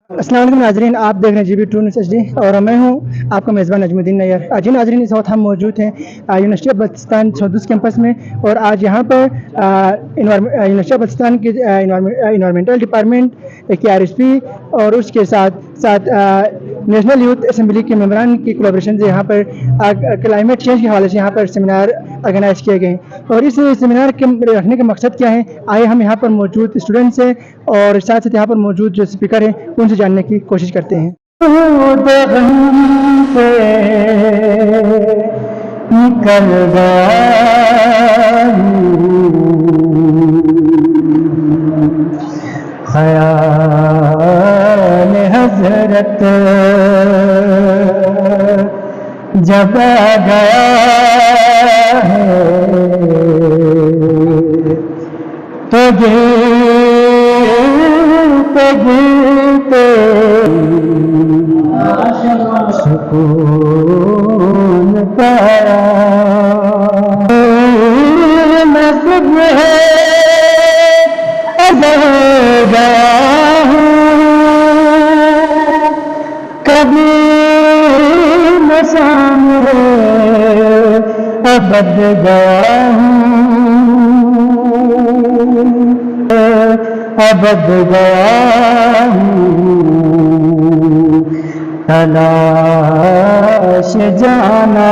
अस्सलाम वालेकुम नाज़रीन, आप देख रहे हैं GB2 न्यूज़ HD और मैं हूं आपका मेज़बान नजमुद्दीन नैयर। जी नाज़रीन, इस वक्त हम मौजूद हैं यूनिवर्सिटी ऑफ बल्तिस्तान सौदूस कैंपस में और आज यहाँ पर यूनिवर्सिटी ऑफ बल्तिस्तान के इन्वायरमेंटल डिपार्टमेंट की RSP और उसके साथ साथ नेशनल यूथ असम्बली के मेम्बरान की कोलैबोरेशन से यहाँ पर क्लाइमेट चेंज के हवाले से यहाँ पर सेमिनार ऑर्गेनाइज किए गए और इस सेमिनार के रखने का मकसद क्या है, आइए हम यहाँ पर मौजूद स्टूडेंट्स हैं और साथ साथ यहाँ पर मौजूद जो स्पीकर हैं उनसे जानने की कोशिश करते हैं। निकल ख़याल हज़रत जब आ गया है तो गिरते गिरते सुकून पाया। नस्ब है अज़ल गया हूँ कभी न सामने अबद गया हूँ अबद गया हूँ तलाश जाना।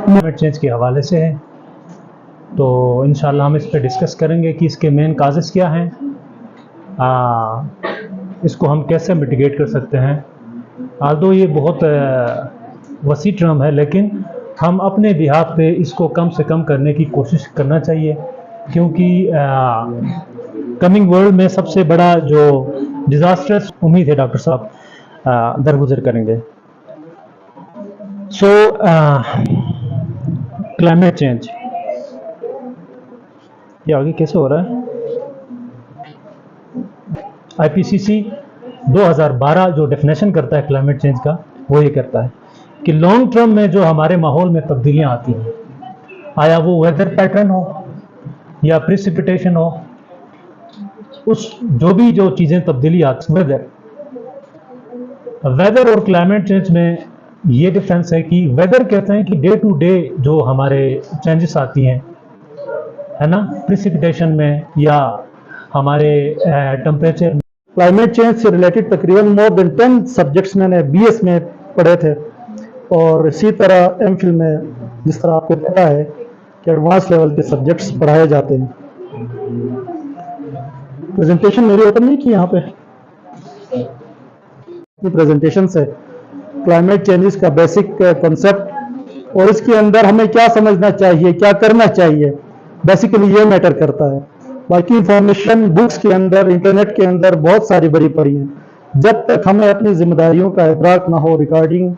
क्लाइमेट चेंज के हवाले से है तो इंशाल्लाह हम इस पर डिस्कस करेंगे कि इसके मेन काजेस क्या हैं, इसको हम कैसे मिटिगेट कर सकते हैं। आल्दो ये बहुत वसी टर्म है लेकिन हम अपने बिहाफ पे इसको कम से कम करने की कोशिश करना चाहिए क्योंकि कमिंग वर्ल्ड में सबसे बड़ा जो डिज़ास्टर्स उम्मीद है डॉक्टर साहब दरगुजर करेंगे। सो क्लाइमेट चेंज ये आगे कैसे हो रहा है। IPCC 2012 जो डेफिनेशन करता है क्लाइमेट चेंज का वो ये करता है कि लॉन्ग टर्म में जो हमारे माहौल में तब्दीलियां आती हैं, आया वो वेदर पैटर्न हो या प्रिसिपिटेशन हो, उस जो चीज़ें तब्दीली आती हैं वेदर और क्लाइमेट चेंज में ये डिफरेंस है कि वेदर कहते हैं कि डे टू डे जो हमारे चेंजेस आती हैं है ना, प्रिसिपिटेशन में या हमारे टेम्परेचर। क्लाइमेट चेंज से रिलेटेड तकरीबन मोर देन 10 सब्जेक्ट्स मैंने BS में पढ़े थे और इसी तरह MPhil में जिस तरह आपको पता है कि एडवांस लेवल के सब्जेक्ट्स पढ़ाए जाते हैं। प्रेजेंटेशन मेरी ओपन नहीं की यहाँ पे, प्रेजेंटेशन से क्लाइमेट चेंजेस का बेसिक कॉन्सेप्ट और इसके अंदर हमें क्या समझना चाहिए, क्या करना चाहिए, बेसिकली ये मैटर करता है। बाकी इंफॉर्मेशन बुक्स के अंदर, इंटरनेट के अंदर बहुत सारी भरी पड़ी हैं। जब तक हमें अपनी जिम्मेदारियों का इदराक ना हो regarding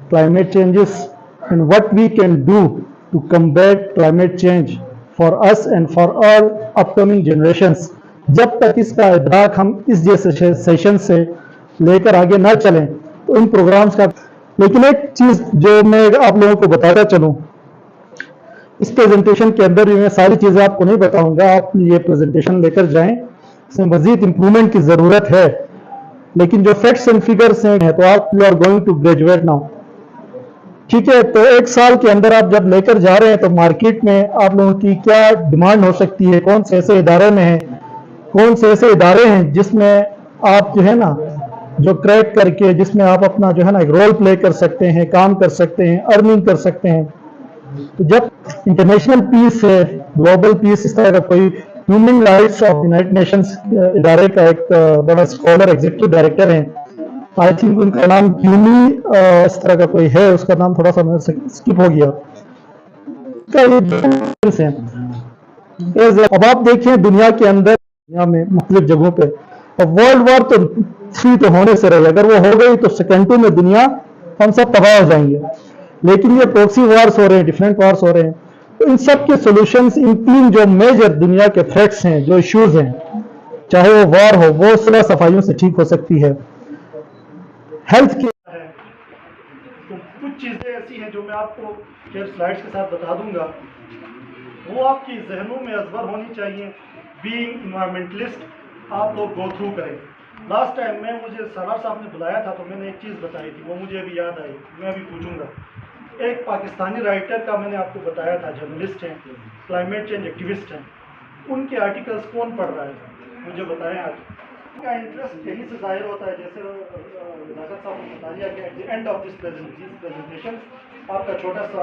climate changes and what we can do to combat climate change for us and for all upcoming generations, जब तक इसका इदराक हम इस जैसे सेशन से लेकर आगे ना चलें तो इन प्रोग्राम्स का। लेकिन एक चीज़ जो मैं आप लोगों को बताता चलूँ, इस प्रेजेंटेशन के अंदर भी मैं सारी चीज़ें आपको नहीं बताऊंगा, आप ये प्रेजेंटेशन लेकर जाएं, इसमें मजीद इंप्रूवमेंट की ज़रूरत है। लेकिन जो फैक्ट्स एंड फिगर्स हैं तो आप you are going to graduate now, ठीक है। तो एक साल के अंदर आप जब लेकर जा रहे हैं तो मार्केट में आप लोगों की क्या डिमांड हो सकती है, कौन से ऐसे इदारे में हैं, कौन से ऐसे इदारे हैं जिसमें आप जो है ना जो क्रैक करके जिसमें आप अपना जो है ना एक रोल प्ले कर सकते हैं, काम कर सकते हैं, अर्निंग कर सकते हैं। तो जब इंटरनेशनल पीस है, ग्लोबल पीस, इस तरह का कोई human rights of United Nations इदारे का एक बड़ा स्कॉलर एग्जीक्यूटिव डायरेक्टर हैं, आई थिंक उनका नाम क्यूमी इस तरह का कोई है, उसका नाम थोड़ा सा स्किप हो गया। अब आप देखिए दुनिया के अंदर, दुनिया में मुख्तलिफ जगहों पे, और वर्ल्ड वॉर तो 3 तो होने से रही, अगर वो हो गई तो सेकेंडों में दुनिया हम सब तबाह हो जाएंगे। लेकिन ये प्रॉक्सी वार्स हो रहे हैं, डिफरेंट वार्स हो रहे हैं, तो इन सब के सॉल्यूशंस, इन 3 जो मेजर दुनिया के थ्रेट्स हैं, जो इश्यूज हैं, चाहे वो वार हो, वो सुलह सफाइयों से ठीक हो सकती है। हेल्थ के तो कुछ चीज़ें ऐसी हैं जो मैं आपको स्लाइड्स के साथ बता दूंगा, वो आपकी जहनों में अजबर होनी चाहिए। बीइंग इन्वायरमेंटलिस्ट आप लोग गो थ्रू करें। लास्ट टाइम में मुझे सरार साहब ने बुलाया था तो मैंने एक चीज़ बताई थी, वो मुझे अभी याद आई, मैं अभी पूछूंगा। एक पाकिस्तानी राइटर का मैंने आपको बताया था, जर्नलिस्ट हैं, क्लाइमेट चेंज एक्टिविस्ट हैं, उनके आर्टिकल्स कौन पढ़ रहा है मुझे बताएं आज। उनका इंटरेस्ट यहीं से जाहिर होता है, जैसे रजाकत साहब ने बता दिया कि at the end of this presentation आपका छोटा सा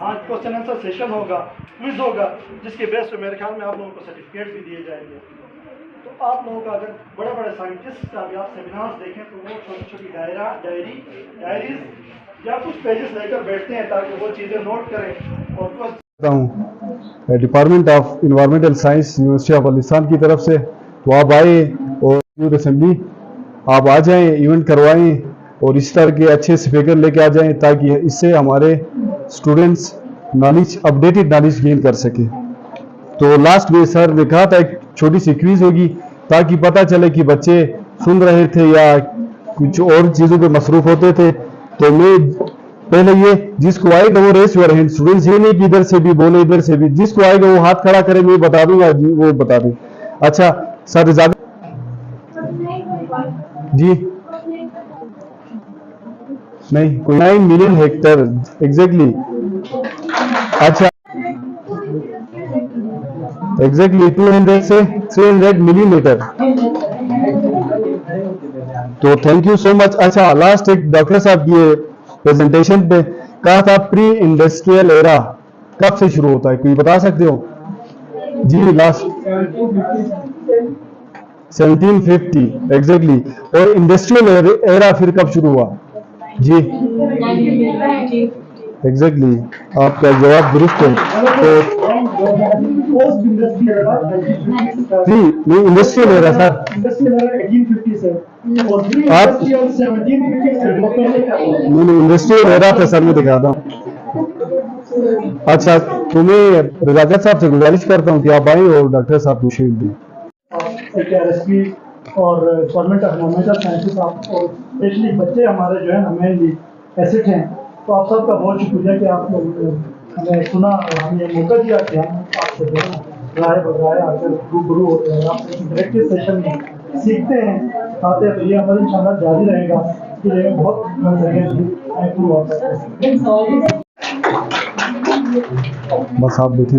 आज क्वेश्चन आंसर सेशन होगा, क्विज होगा, जिसके बेस पे मेरे ख्याल में आप लोगों को सर्टिफिकेट भी दिए जाएंगे। तो आप लोगों का अगर बड़े बड़े साइंटिस्ट का भी आप सेमिनार्स देखें तो वो छोटी छोटी डायरीज या कुछ पेजेस लेकर बैठते हैं ताकि वो चीज़ें नोट करें और department of environmental science university of Balochistan की तरफ से, तो आप आए और यूथ असेंबली आप आ जाएं, इवेंट करवाएं और इस तरह के अच्छे स्पीकर लेके आ जाएं ताकि इससे हमारे students knowledge, updated knowledge gain कर सके। तो लास्ट में सर ने कहा था एक छोटी सी क्विज होगी ताकि पता चले कि बच्चे सुन रहे थे या कुछ और चीज़ों पे मसरूफ होते थे। तो मैं पहले ये जिसको आएगा वो रेस योर हैंड, स्टूडेंट्स ये नहीं कि इधर से भी बोले इधर से भी, जिसको आएगा वो हाथ खड़ा करे, मैं बता दूंगा जी, वो बता दें। अच्छा सर ज्यादा जी नहीं, कोई 9 मिलियन हेक्टर एग्जैक्टली। अच्छा एग्जैक्टली 200 से 300 मिलीमीटर। तो थैंक यू सो मच। अच्छा लास्ट एक डॉक्टर साहब की प्रेजेंटेशन पे कहा था प्री इंडस्ट्रियल एरा कब से शुरू होता है, कोई बता सकते हो? जी लास्ट 1750 एग्जैक्टली। और इंडस्ट्रियल एरा फिर कब शुरू हुआ? जी एग्जैक्टली आपका जवाब दुरुस्त है। तो नहीं इंडस्ट्रियल एरा सर, आप नहीं इंडस्ट्रियल एरा पे सर मैं दिखा था। अच्छा तो मैं रजाकत साहब से गुजारिश करता हूँ कि आप आए और डॉक्टर साहब को शीट दें। और गवर्नमेंट ऑफ एनवायरमेंटल साइंसेस और स्पेशली बच्चे हमारे जो है ना मेनली एसेट हैं। तो आप सबका बहुत शुक्रिया कि आप लोग हमें सुना और हमें ये मौका दिया कि हम आपसे जो है राय बगराए आकर रूबरू होते हैं, आप इंटरेक्टिव सेशन में सीखते हैं आते हैं। तो ये अमल इंशाल्लाह जारी रहेगा कि ये बहुत इम्प्रूव होता है। बस आप बैठे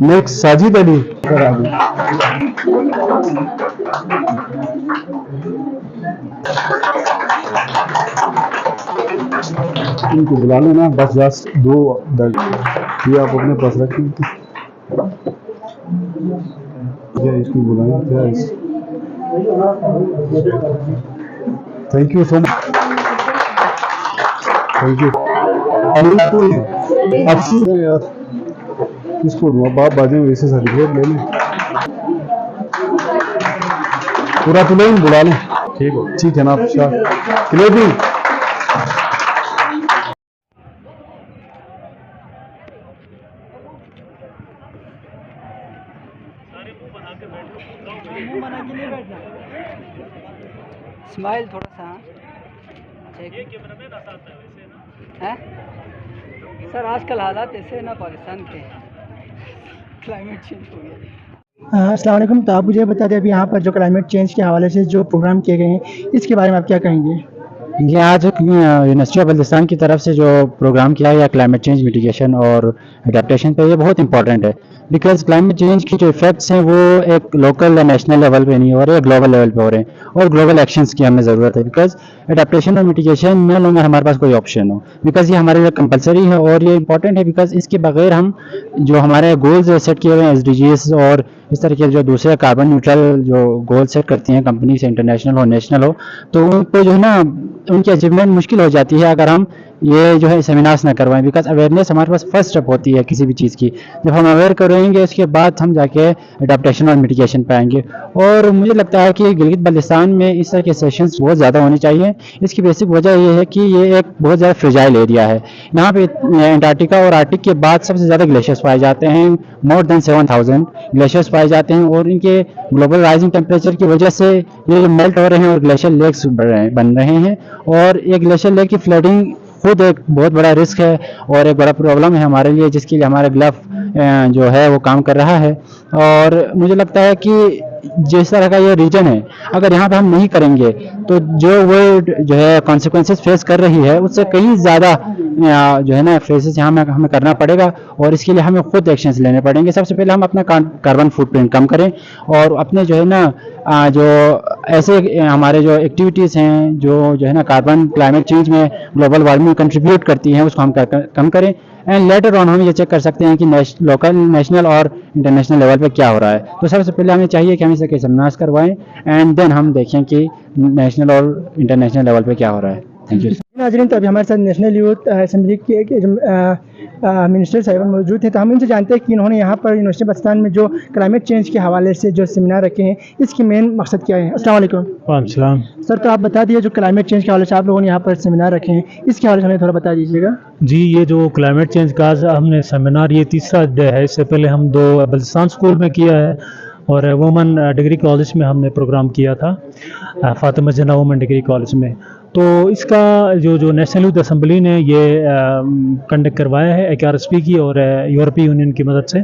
नेक्स्ट साजिद अली सर आगे। इनको बुला लेना बस, जस्ट 2 ये आप अपने पास रखें। क्या इसको बुलाएं क्या इस? Thank you so much, thank you. अच्छी है यार, इसको बाप बाजे वैसे सर्टिफिकेट ले लें पूरा, तो नहीं बुला लें। ठीक है ना आप क्लियर भी। स्माइल थोड़ा सा है सर। आजकल हालात ऐसे हैं ना पाकिस्तान के, क्लाइमेट चेंज हो गया। अस्सलाम वालेकुम। तो आप मुझे बता दें अभी यहाँ पर जो क्लाइमेट चेंज के हवाले से जो प्रोग्राम किए गए हैं इसके बारे में आप क्या कहेंगे? ये आज यूनिवर्सिटी ऑफ बलूचिस्तान की तरफ से जो प्रोग्राम किया गया क्लाइमेट चेंज मिटिगेशन और अडेप्टेशन पे, ये बहुत इंपॉर्टेंट है बिकॉज क्लाइमेट चेंज की जो इफेक्ट्स हैं वो एक लोकल या नेशनल लेवल पे नहीं हो रहे, ग्लोबल लेवल पे हो रहे हैं और ग्लोबल एक्शंस की हमें ज़रूरत है। बिकॉज अडेप्टेशन और मिटिगेशन में लोग हमारे पास कोई ऑप्शन हो, बिकॉज ये हमारे लिए कंपलसरी है और ये इंपॉर्टेंट है बिकॉज इसके बगैर हम जो हमारे गोल्स सेट किए हुए हैं SDGs और इस तरह के जो दूसरे कार्बन न्यूट्रल जो गोल सेट करती हैं कंपनी से, इंटरनेशनल हो नेशनल हो, तो उन पर जो है ना उनकी अचीवमेंट मुश्किल हो जाती है अगर हम ये जो है सेमिनार्स ना करवाएं। बिकॉज अवेयरनेस हमारे पास फर्स्ट स्टेप होती है किसी भी चीज़ की, जब हम अवेयर करेंगे उसके बाद हम जाके अडेप्टेशन और मिटिगेशन पे आएंगे। और मुझे लगता है कि गिलगित बल्तिस्तान में इस तरह के सेशंस बहुत ज़्यादा होने चाहिए। इसकी बेसिक वजह ये है कि ये एक बहुत ज़्यादा फ्रेजाइल एरिया है। यहाँ पे एंटार्क्टिका और आर्टिक के बाद सबसे ज़्यादा ग्लेशियर्स पाए जाते हैं, मोर देन 7000 ग्लेशियर्स पाए जाते हैं और इनके ग्लोबल राइजिंग टेम्परेचर की वजह से ये मेल्ट हो रहे हैं और ग्लेशियर लेक्स बन रहे हैं और ये ग्लेशियर लेक की फ्लडिंग खुद एक बहुत बड़ा रिस्क है और एक बड़ा प्रॉब्लम है हमारे लिए, जिसके लिए हमारा ग्लव जो है वो काम कर रहा है। और मुझे लगता है कि जिस तरह का ये रीजन है, अगर यहाँ पे हम नहीं करेंगे तो जो वर्ल्ड जो है कॉन्सिक्वेंसेस फेस कर रही है उससे कहीं ज़्यादा जो है ना फेसेस यहाँ में हमें करना पड़ेगा, और इसके लिए हमें खुद एक्शंस लेने पड़ेंगे। सबसे पहले हम अपना कार्बन फुटप्रिंट कम करें और अपने जो है ना जो ऐसे हमारे जो एक्टिविटीज़ हैं जो है ना कार्बन क्लाइमेट चेंज में ग्लोबल वार्मिंग कंट्रीब्यूट करती हैं उसको हम कम करें। एंड लेटर ऑन हम ये चेक कर सकते हैं कि लोकल, नेशनल और इंटरनेशनल लेवल पे क्या हो रहा है। तो सबसे पहले हमें चाहिए कि हम इसे के सेमिनार्स करवाएं एंड देन हम देखें कि नेशनल और इंटरनेशनल लेवल पे क्या हो रहा है। Thank you. नाज़रीन, तो अभी हमारे साथ नेशनल यूथ असेंबली के मिनिस्टर साहिबान मौजूद हैं, तो हम इनसे जानते हैं कि इन्होंने यहाँ पर यूनिवर्सिटी पाकिस्तान में जो क्लाइमेट चेंज के हवाले से जो सेमिनार रखे हैं इसकी मेन मकसद क्या है। अस्सलाम वालेकुम। वालेकुम। सर, तो आप बता दिए जो क्लाइमेट चेंज के हवाले से आप लोगों ने यहाँ पर सेमिनार रखे हैं, इसके हवाले से हमें थोड़ा बता दीजिएगा। जी, ये जो क्लाइमेट चेंज का आज हमने सेमिनार, ये तीसरा डे है। इससे पहले हम 2 बल्चिस्तान स्कूल में किया है और वुमेन डिग्री कॉलेज में हमने प्रोग्राम किया था, फातिमा जिन्ना वुमेन डिग्री कॉलेज में। तो इसका जो नेशनल यूथ असेंबली ने ये कंडक्ट करवाया है AKRSP की और यूरोपीय यूनियन की मदद से।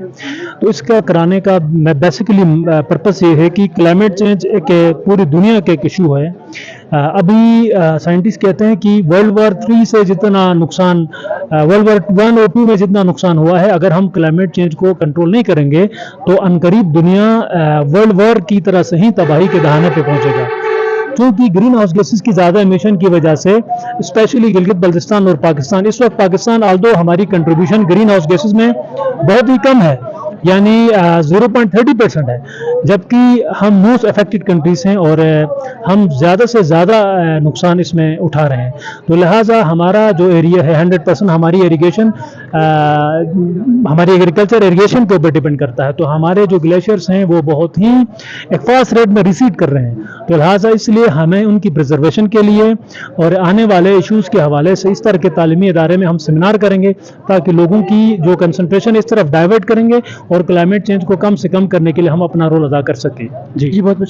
तो इसका कराने का बेसिकली पर्पस ये है कि क्लाइमेट चेंज एक पूरी दुनिया का एक इशू है। अभी साइंटिस्ट कहते हैं कि वर्ल्ड वॉर 3 से जितना नुकसान वर्ल्ड वॉर 1 और 2 में जितना नुकसान हुआ है, अगर हम क्लाइमेट चेंज को कंट्रोल नहीं करेंगे तो अनकरीब दुनिया वर्ल्ड वॉर की तरह से ही तबाही के दहाने पे पहुंचेगा। क्योंकि ग्रीन हाउस गैसेस की ज़्यादा एमिशन की वजह से स्पेशली गिलगित बल्तिस्तान और पाकिस्तान, इस वक्त पाकिस्तान आल्दो हमारी कंट्रीब्यूशन ग्रीन हाउस गैसेस में बहुत ही कम है, यानी 0.30% है, जबकि हम मोस्ट अफेक्टेड कंट्रीज हैं और हम ज़्यादा से ज़्यादा नुकसान इसमें उठा रहे हैं। तो लिहाजा हमारा जो एरिया है 100% हमारी इरिगेशन, हमारी एग्रीकल्चर इरिगेशन के ऊपर डिपेंड करता है। तो हमारे जो ग्लेशियर्स हैं वो बहुत ही एक फास्ट रेट में रिसीड कर रहे हैं। तो लिहाजा इसलिए हमें उनकी प्रिजर्वेशन के लिए और आने वाले इश्यूज़ के हवाले से इस तरह के तालीमी इदारे में हम सेमिनार करेंगे ताकि लोगों की जो कंसंट्रेशन इस तरफ डाइवर्ट करेंगे और क्लाइमेट चेंज को कम से कम करने के लिए हम अपना रोल अदा कर सकें। जी बहुत